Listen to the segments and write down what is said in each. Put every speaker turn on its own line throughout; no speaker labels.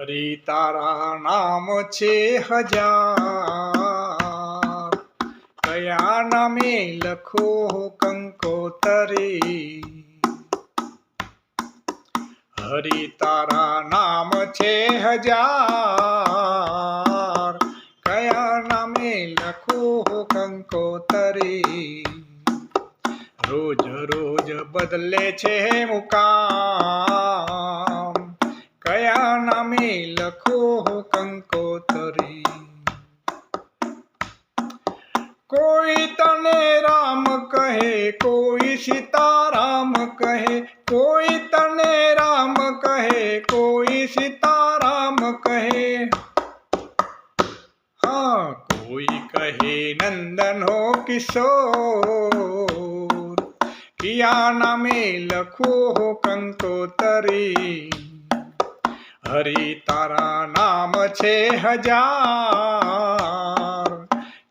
હરિ તારા નામ છે હજાર, કયા નામે લખો કંકોતરી. હરિ તારા નામ છે હજાર, કયા નામે લખો કંકોતરી. રોજ રોજ બદલે છે મુકામ, કયા નામે લખો કંકોતરી. કોઈ તને રામ કહે, કોઈ સીતારામ કહે, કોઈ તને રામ કહે, કોઈ સીતારામ કહે. હા, કોઈ કહે નંદનો કિશોર, કિયા નામે લખો કંકોતરી. હરિ તારા નામ છે હજાર,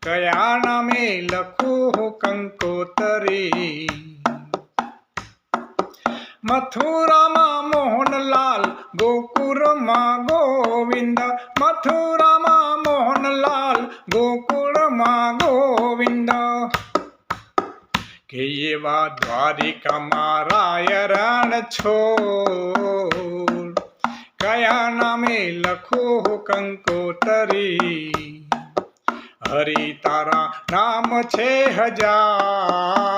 કયા નામે લખો કંકોતરી. મથુરામાં મોહનલાલ, ગોકુળમાં ગોવિંદ, મથુરામાં મોહનલાલ, ગોકુળમાં ગોવિંદ. કે એવા દ્વારિકામાં રાય રણ છોડ, કયા નામે લખો કંકોતરી. હરિ તારા નામ છે હજાર,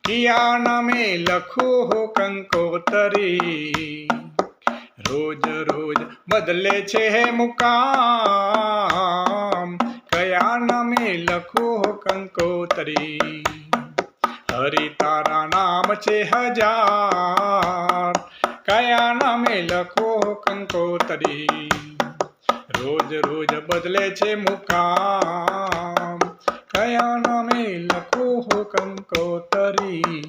કિયા નામે લખો કંકોતરી. રોજ રોજ બદલે છે મુકામ, કયા નામે લખો કંકોતરી. હરિ તારા નામ છે હજાર, કયા નામે લખો કંકોતરી. રોજ રોજ બદલે છે મુકામ, કયા નામે લખો કંકોતરી.